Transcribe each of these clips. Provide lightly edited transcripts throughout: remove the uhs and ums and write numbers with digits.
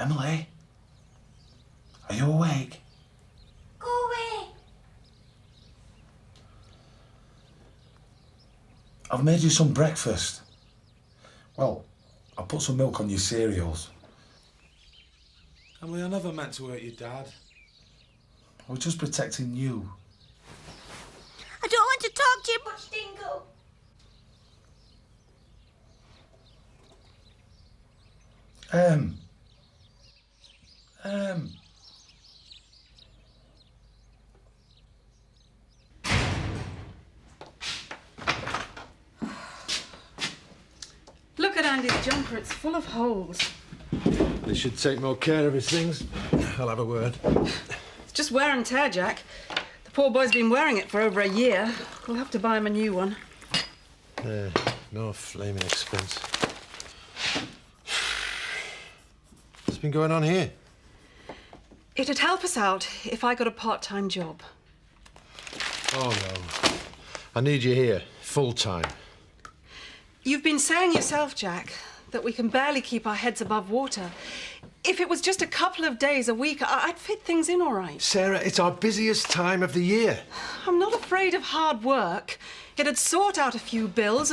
Emily? Are you awake? Go away. I've made you some breakfast. Well, I put some milk on your cereals. Emily, I never meant to hurt your dad. I was just protecting you. I don't want to talk to you much, Dingle. Look at Andy's jumper, it's full of holes. He should take more care of his things. I'll have a word. It's just wear and tear, Jack. The poor boy's been wearing it for over a year. We'll have to buy him a new one. No flaming expense. What's been going on here? It'd help us out if I got a part-time job. Oh, no. I need you here, full-time. You've been saying yourself, Jack, that we can barely keep our heads above water. If it was just a couple of days a week, I'd fit things in all right. Sarah, it's our busiest time of the year. I'm not afraid of hard work. It'd sort out a few bills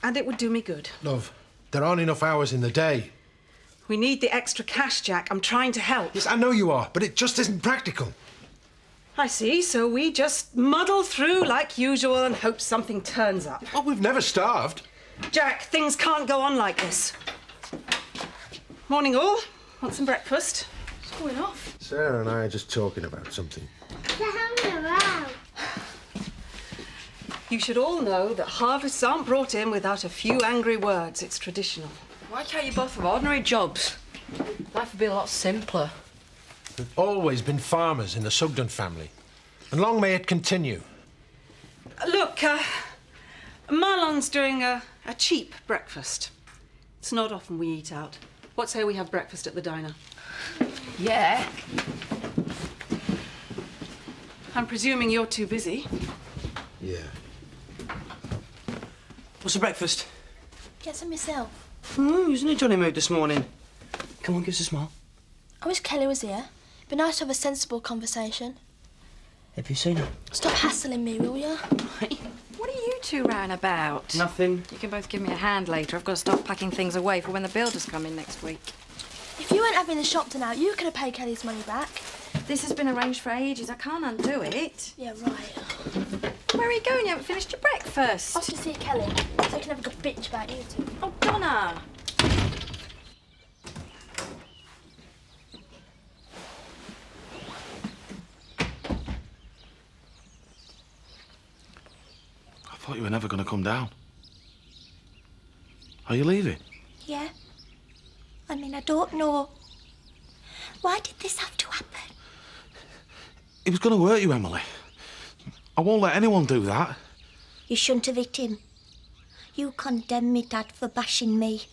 and it would do me good. Love, there aren't enough hours in the day. We need the extra cash, Jack. I'm trying to help. Yes, I know you are, but it just isn't practical. I see, so we just muddle through like usual and hope something turns up. Oh, we've never starved. Jack, things can't go on like this. Morning, all. Want some breakfast? What's going off? Sarah and I are just talking about something. They're hanging around. You should all know that harvests aren't brought in without a few angry words. It's traditional. Why can't you both have ordinary jobs? Life would be a lot simpler. We've always been farmers in the Sugden family. And long may it continue. Look, Marlon's doing a cheap breakfast. It's not often we eat out. What say we have breakfast at the diner? Yeah. I'm presuming you're too busy. Yeah. What's the breakfast? Get some yourself. He's in a Johnny mood this morning. Come on, give us a smile. I wish Kelly was here. It'd be nice to have a sensible conversation. Have you seen her? Stop hassling me, will you? What are you two round about? Nothing. You can both give me a hand later. I've got to start packing things away for when the builders come in next week. If you weren't having the shop done out, you could have paid Kelly's money back. This has been arranged for ages. I can't undo it. Yeah, right. Where are you going? You haven't finished your breakfast. Off to see Kelly, so I can have a good bitch about you two. Oh, Donna! I thought you were never going to come down. Are you leaving? Yeah. I mean, I don't know. Why did this have to happen? It was going to hurt you, Emily. I won't let anyone do that. You shouldn't have hit him. You condemned me, Dad, for bashing me.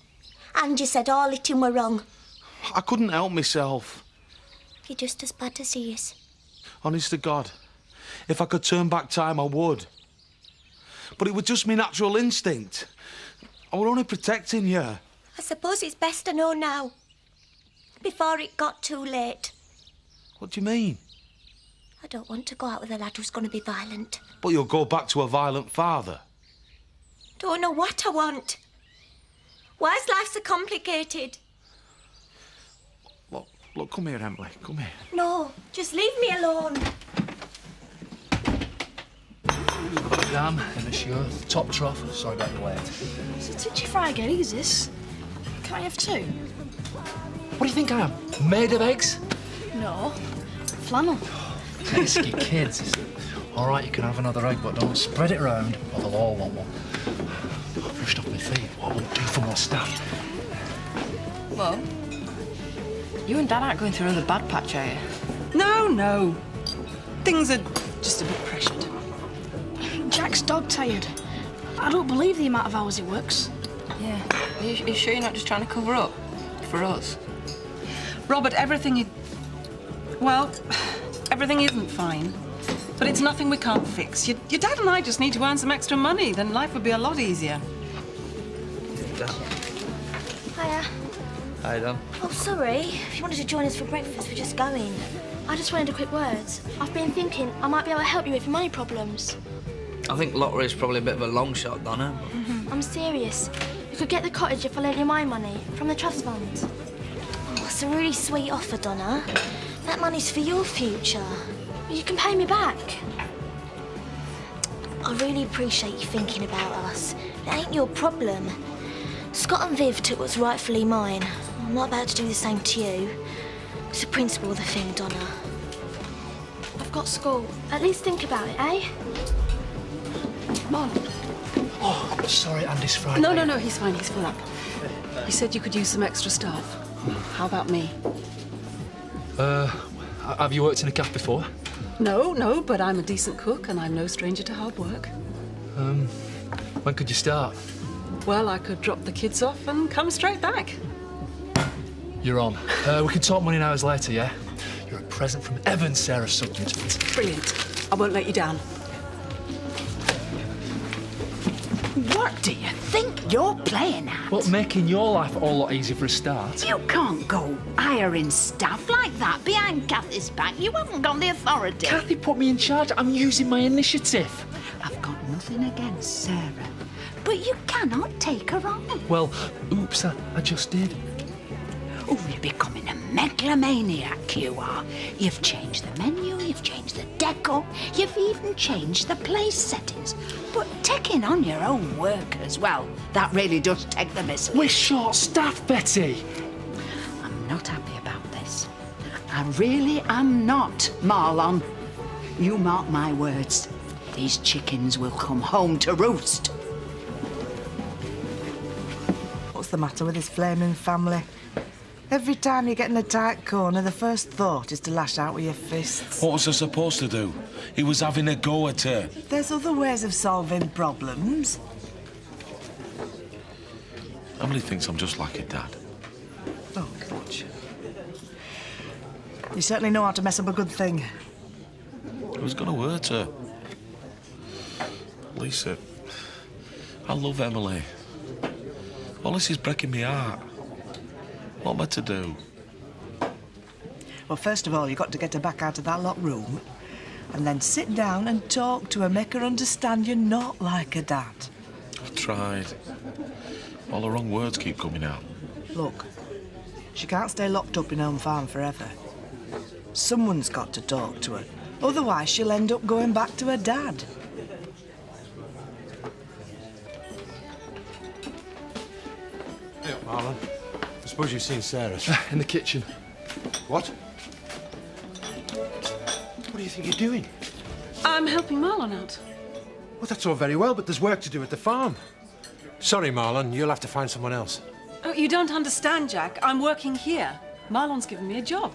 And you said all hitting were wrong. I couldn't help myself. You're just as bad as he is. Honest to God, if I could turn back time, I would. But it was just my natural instinct. I were only protecting you. I suppose it's best to know now. Before it got too late. What do you mean? I don't want to go out with a lad who's going to be violent. But you'll go back to a violent father. Don't know what I want. Why is life so complicated? Look, come here, Emily, come here. No, just leave me alone. Lamb in the shoe, top trough. Sorry about the wait. It's a touchy fried egg, is this? Can I have two? What do you think I am? Made of eggs? No. Flannel. Pesky kids. All right, you can have another egg, but don't spread it around, or they'll all want one. I've rushed off my feet. What will do for more staff? Well, you and Dad aren't going through another bad patch, are you? No. Things are just a bit pressured. Jack's dog-tired. I don't believe the amount of hours he works. Yeah. Are you sure you're not just trying to cover up for us? Robert, everything isn't fine. But it's nothing we can't fix. Your dad and I just need to earn some extra money, then life would be a lot easier. Hiya. Hi, Dom. Oh, sorry. If you wanted to join us for breakfast, we're just going. I just wanted a quick word. I've been thinking I might be able to help you with your money problems. I think lottery's probably a bit of a long shot, Donna. I'm serious. You could get the cottage if I lent you my money from the trust fund. Oh, it's a really sweet offer, Donna. That money's for your future. You can pay me back. I really appreciate you thinking about us. It ain't your problem. Scott and Viv took what's rightfully mine. I'm not about to do the same to you. It's the principle of the thing, Donna. I've got school. At least think about it, eh? Marlon. Oh, sorry, Andy's Friday. No, he's fine. He's full up. You said you could use some extra staff. How about me? Have you worked in a cafe before? No, but I'm a decent cook and I'm no stranger to hard work. When could you start? Well, I could drop the kids off and come straight back. You're on. We can talk money and hours later, yeah? You're a present from Evan, Sarah Sutton. Brilliant. I won't let you down. What do you think you're playing at? Well, making your life a lot easier for a start. You can't go hiring staff like that behind Kathy's back. You haven't got the authority. Kathy put me in charge. I'm using my initiative. I've got nothing against Sarah, but you cannot take her on. Well, oops, I just did. Oh, you're becoming a megalomaniac, you are. You've changed the menu, you've changed the decor, you've even changed the place settings. But taking on your own workers, well, that really does take the miss. We're short-staffed, Betty. I'm not happy about this. I really am not, Marlon. You mark my words. These chickens will come home to roost. What's the matter with this flaming family? Every time you get in a tight corner, the first thought is to lash out with your fists. What was I supposed to do? He was having a go at her. There's other ways of solving problems. Emily thinks I'm just like her dad. Oh, Butch. You certainly know how to mess up a good thing. It was going to hurt her. Lisa, I love Emily. All this is breaking my heart. What am I to do? Well, first of all, you've got to get her back out of that locked room and then sit down and talk to her, make her understand you're not like her dad. I've tried. All the wrong words keep coming out. Look, she can't stay locked up in Home Farm forever. Someone's got to talk to her. Otherwise, she'll end up going back to her dad. Hey, Marlon. I suppose you've seen Sarah. In the kitchen. What? What do you think you're doing? I'm helping Marlon out. Well, that's all very well, but there's work to do at the farm. Sorry, Marlon, you'll have to find someone else. Oh, you don't understand, Jack. I'm working here. Marlon's given me a job.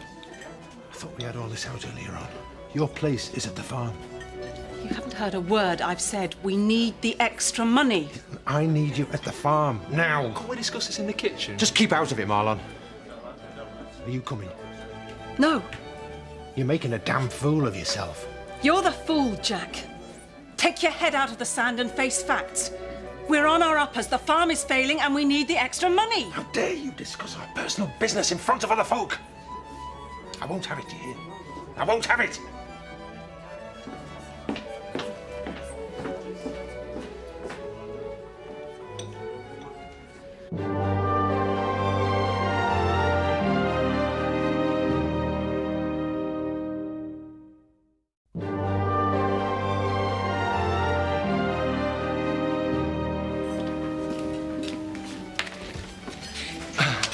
I thought we had all this out earlier on. Your place is at the farm. You haven't heard a word I've said. We need the extra money. I need you at the farm, now. Can't we discuss this in the kitchen? Just keep out of it, Marlon. Are you coming? No. You're making a damn fool of yourself. You're the fool, Jack. Take your head out of the sand and face facts. We're on our uppers. The farm is failing and we need the extra money. How dare you discuss our personal business in front of other folk? I won't have it, you hear? I won't have it.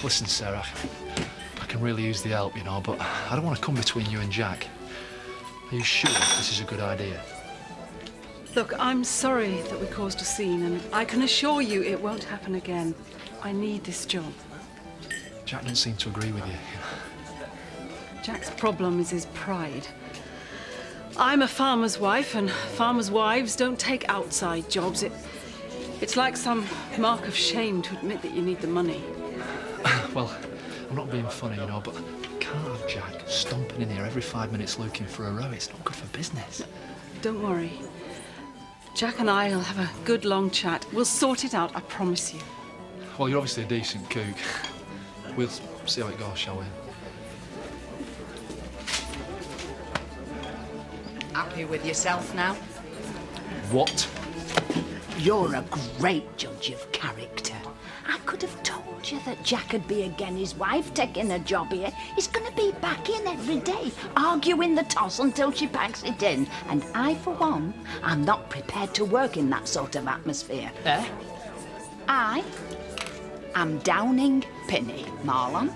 Listen, Sarah, I can really use the help, you know, but I don't want to come between you and Jack. Are you sure this is a good idea? Look, I'm sorry that we caused a scene, and I can assure you it won't happen again. I need this job. Jack doesn't seem to agree with you. Jack's problem is his pride. I'm a farmer's wife, and farmers' wives don't take outside jobs. It's like some mark of shame to admit that you need the money. Well, I'm not being funny, you know, but I can't have Jack stomping in here every 5 minutes looking for a row. It's not good for business. Don't worry. Jack and I will have a good long chat. We'll sort it out, I promise you. Well, you're obviously a decent cook. We'll see how it goes, shall we? Happy with yourself now? What? You're a great judge of character. I could have told you that Jack would be again his wife taking a job here. He's going to be back in every day, arguing the toss until she packs it in. And I, for one, am not prepared to work in that sort of atmosphere. Eh? I am downing Pinny, Marlon.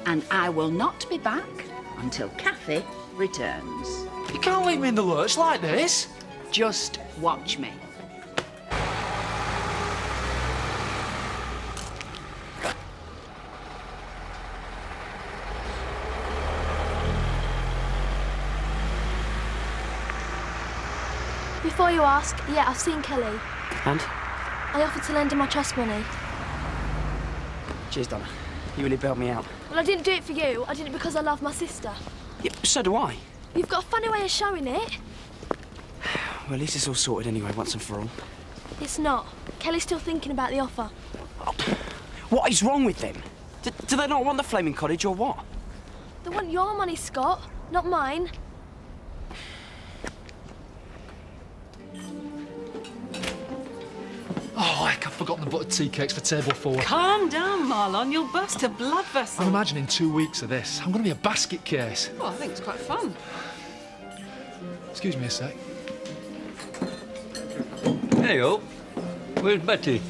And I will not be back until Kathy returns. You can't leave me in the lurch like this. Just watch me. Before you ask, yeah, I've seen Kelly. And? I offered to lend her my trust money. Cheers, Donna. You really bailed me out. Well, I didn't do it for you. I did it because I love my sister. Yeah, so do I. You've got a funny way of showing it. Well, at least it's all sorted anyway, once and for all. It's not. Kelly's still thinking about the offer. Oh, what is wrong with them? Do they not want the flaming cottage or what? They want your money, Scott, not mine. Oh, I've forgotten the buttered tea cakes for table 4. Calm down, Marlon. You'll burst a blood vessel. I'm imagining 2 weeks of this. I'm going to be a basket case. Well, I think it's quite fun. Excuse me a sec. Hey, up. Where's Betty?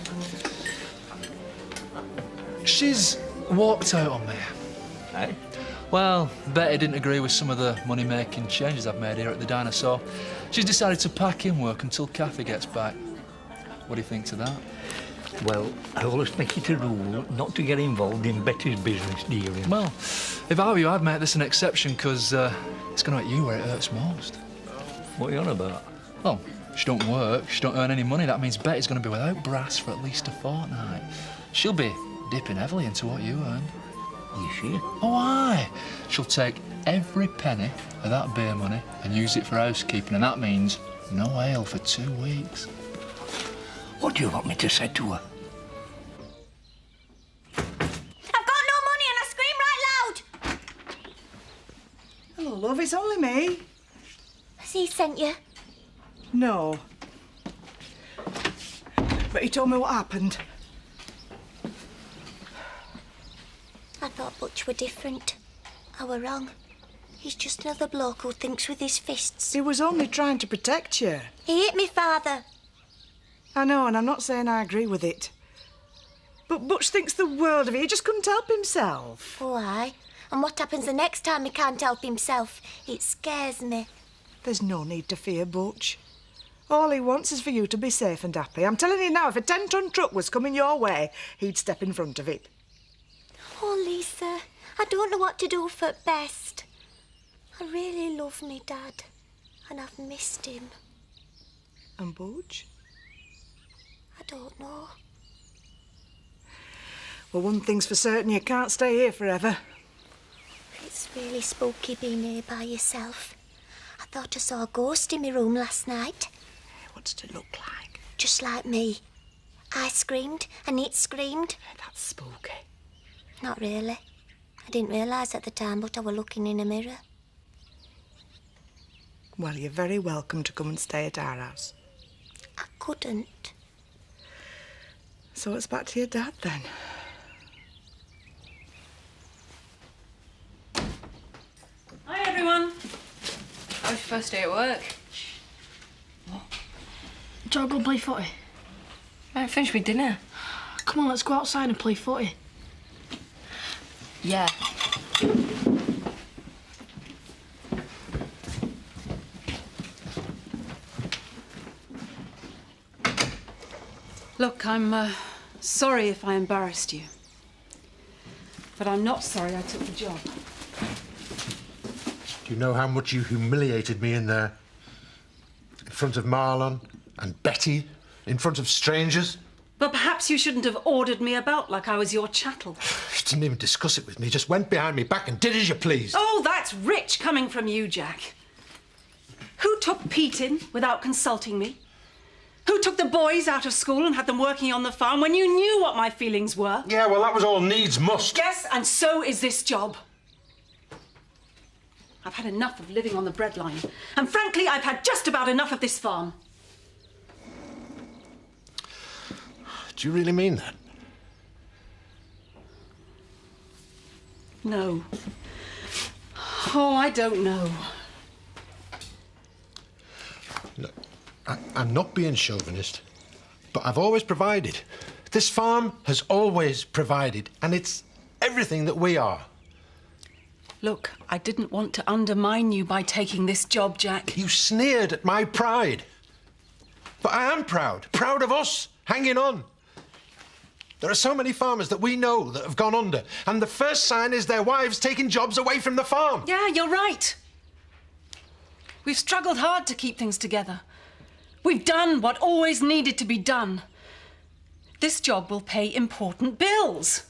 She's walked out on me. Hey? Well, Betty didn't agree with some of the money-making changes I've made here at the diner, so she's decided to pack in work until Kathy gets back. What do you think to that? Well, I always make it a rule not to get involved in Betty's business dealing. Well, if I were you, I'd make this an exception, because it's going to hit you where it hurts most. What are you on about? Well, she don't work, she don't earn any money. That means Betty's going to be without brass for at least a fortnight. She'll be dipping heavily into what you earn. Is she? Oh, aye. She'll take every penny of that beer money and use it for housekeeping, and that means no ale for 2 weeks. What do you want me to say to her? I've got no money and I scream right loud. Hello, love, it's only me. Has he sent you? No. But he told me what happened. I thought Butch were different. I were wrong. He's just another bloke who thinks with his fists. He was only trying to protect you. He hit me father. I know, and I'm not saying I agree with it. But Butch thinks the world of it. He just couldn't help himself. Oh, aye. And what happens the next time he can't help himself? It scares me. There's no need to fear Butch. All he wants is for you to be safe and happy. I'm telling you now, if a 10-ton truck was coming your way, he'd step in front of it. Oh, Lisa, I don't know what to do for best. I really love me Dad, and I've missed him. And Butch? I don't know. Well, one thing's for certain, you can't stay here forever. It's really spooky being here by yourself. I thought I saw a ghost in my room last night. What's it look like? Just like me. I screamed and it screamed. That's spooky. Not really. I didn't realise at the time, but I were looking in a mirror. Well, you're very welcome to come and stay at our house. I couldn't. So it's back to your dad, then. Hi, everyone. How was your first day at work? Do you want to go play footy? I haven't finished with dinner. Come on, let's go outside and play footy. Yeah. Look, I'm sorry if I embarrassed you. But I'm not sorry I took the job. Do you know how much you humiliated me in there? In front of Marlon and Betty, in front of strangers? But perhaps you shouldn't have ordered me about like I was your chattel. You didn't even discuss it with me, just went behind me back and did as you pleased. Oh, that's rich coming from you, Jack. Who took Pete in without consulting me? Who took the boys out of school and had them working on the farm when you knew what my feelings were? Yeah, well, that was all needs must. Yes, and so is this job. I've had enough of living on the breadline. And frankly, I've had just about enough of this farm. Do you really mean that? No. Oh, I don't know. Look, I'm not being chauvinist, but I've always provided. This farm has always provided, and it's everything that we are. Look, I didn't want to undermine you by taking this job, Jack. You sneered at my pride. But I am proud of us, hanging on. There are so many farmers that we know that have gone under, and the first sign is their wives taking jobs away from the farm. Yeah, you're right. We've struggled hard to keep things together. We've done what always needed to be done. This job will pay important bills.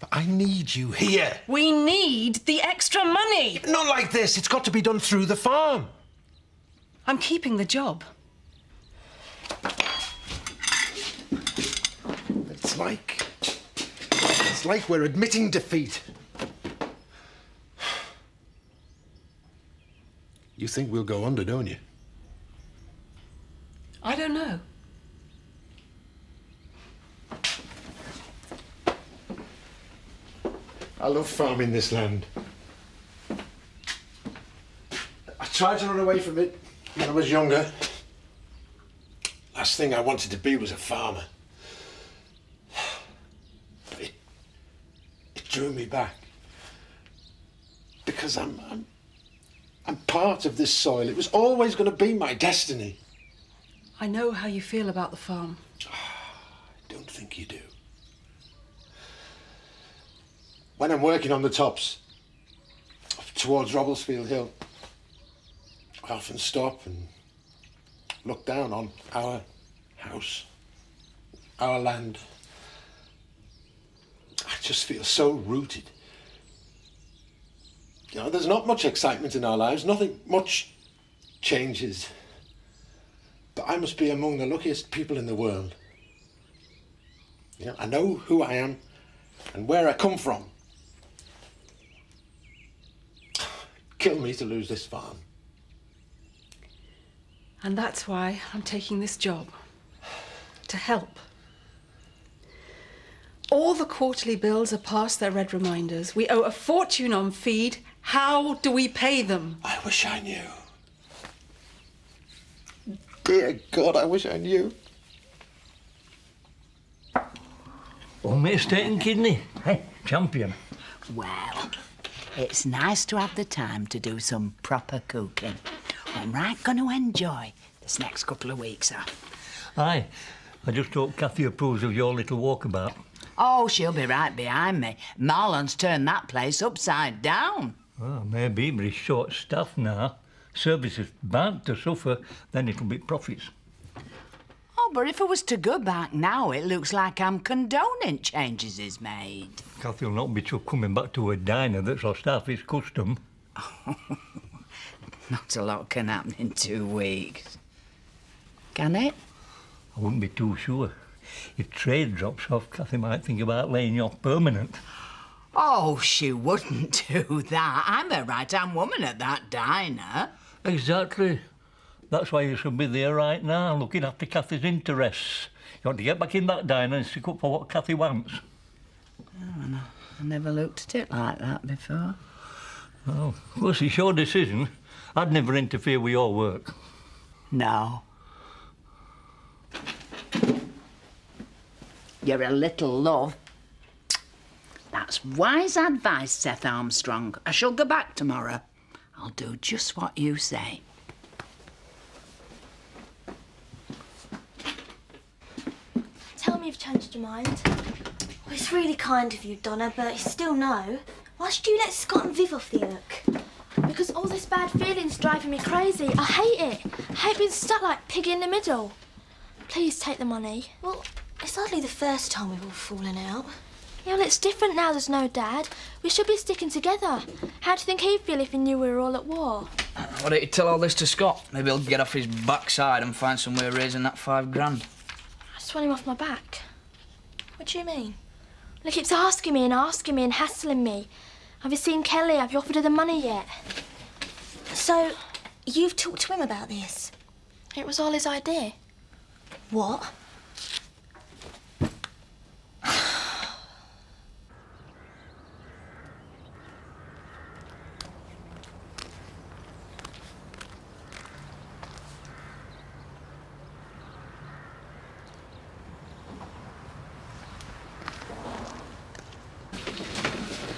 But I need you here. We need the extra money. Not like this. It's got to be done through the farm. I'm keeping the job. It's like we're admitting defeat. You think we'll go under, don't you? I don't know. I love farming this land. I tried to run away from it when I was younger. Last thing I wanted to be was a farmer. But it drew me back. Because I'm part of this soil. It was always going to be my destiny. I know how you feel about the farm. I don't think you do. When I'm working on the tops, up towards Robblesfield Hill, I often stop and look down on our house, our land. I just feel so rooted. You know, there's not much excitement in our lives, nothing much changes. But I must be among the luckiest people in the world. You know, I know who I am and where I come from. Kill me to lose this farm. And that's why I'm taking this job. To help. All the quarterly bills are past their red reminders. We owe a fortune on feed. How do we pay them? I wish I knew. Dear God, I wish I knew. Homemade steak and kidney. Hey, champion. Well, it's nice to have the time to do some proper cooking. I'm right going to enjoy this next couple of weeks, sir. Aye, I just hope Cathy approves of your little walkabout. Oh, she'll be right behind me. Marlon's turned that place upside down. Well, maybe, but he's short-staffed now. Service is bound to suffer, then it'll be profits. Oh, but if I was to go back now, it looks like I'm condoning changes he's made. Cathy'll not be so coming back to a diner that's our staff is custom. Not a lot can happen in 2 weeks. Can it? I wouldn't be too sure. If trade drops off, Cathy might think about laying you off permanent. Oh, she wouldn't do that. I'm a right-hand woman at that diner. Exactly. That's why you should be there right now, looking after Cathy's interests. You want to get back in that diner and stick up for what Cathy wants. Oh, I never looked at it like that before. Oh, well, it's your decision. I'd never interfere with your work. No. You're a little love. That's wise advice, Seth Armstrong. I shall go back tomorrow. I'll do just what you say. Tell me you've changed your mind. Well, it's really kind of you, Donna, but it's still no. Why should you let Scott and Viv off the hook? Because all this bad feeling's driving me crazy. I hate it. I hate being stuck like pig in the middle. Please take the money. Well, it's hardly the first time we've all fallen out. Yeah, well, it's different now there's no Dad. We should be sticking together. How do you think he'd feel if he knew we were all at war? Why don't you tell all this to Scott? Maybe he'll get off his backside and find some way of raising that £5 grand. I just want him off my back. What do you mean? He keeps asking me and hassling me. Have you seen Kelly? Have you offered her the money yet? So, you've talked to him about this? It was all his idea. What?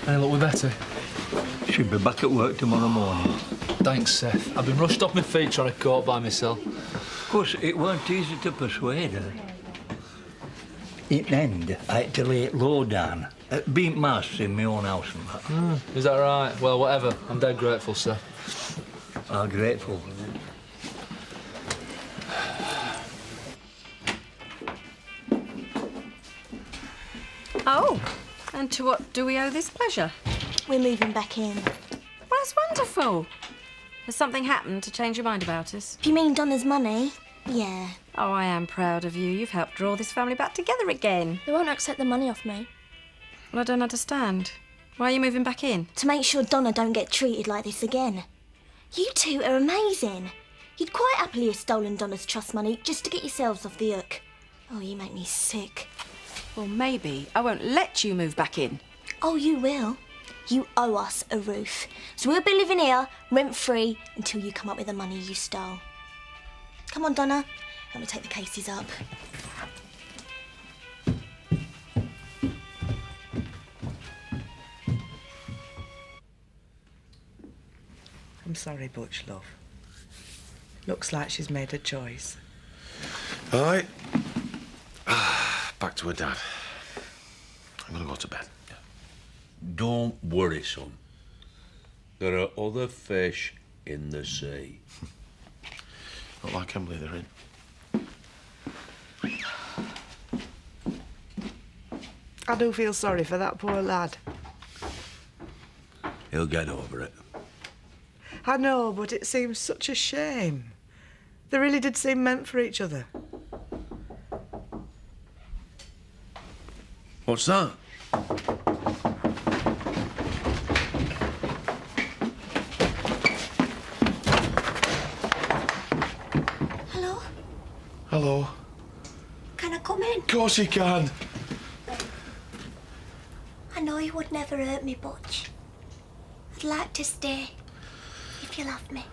Hey, look, we're better. Should be back at work tomorrow morning. Thanks, Seth. I've been rushed off my feet trying to cope by myself. Of course, it weren't easy to persuade her. In the end, I had to lay it low down. Being master in my own house and that. Is that right? Well, whatever. I'm dead grateful, sir. I'm grateful. Oh, and to what do we owe this pleasure? We're moving back in. Well, that's wonderful. Has something happened to change your mind about us? Do you mean Donna's money? Yeah. Oh, I am proud of you. You've helped draw this family back together again. They won't accept the money off me. Well, I don't understand. Why are you moving back in? To make sure Donna don't get treated like this again. You two are amazing. You'd quite happily have stolen Donna's trust money just to get yourselves off the hook. Oh, you make me sick. Well, maybe I won't let you move back in. Oh, you will. You owe us a roof. So we'll be living here, rent-free, until you come up with the money you stole. Come on, Donna. Let me take the cases up. I'm sorry, Butch, love. Looks like she's made a choice. All right. Back to her dad. I'm gonna go to bed. Yeah. Don't worry, son. There are other fish in the sea. Not like Emily, they're in. I do feel sorry for that poor lad. He'll get over it. I know, but it seems such a shame. They really did seem meant for each other. What's that? Hello? Hello. Can I come in? Of course you can. I know you would never hurt me, Butch. I'd like to stay, if you love me.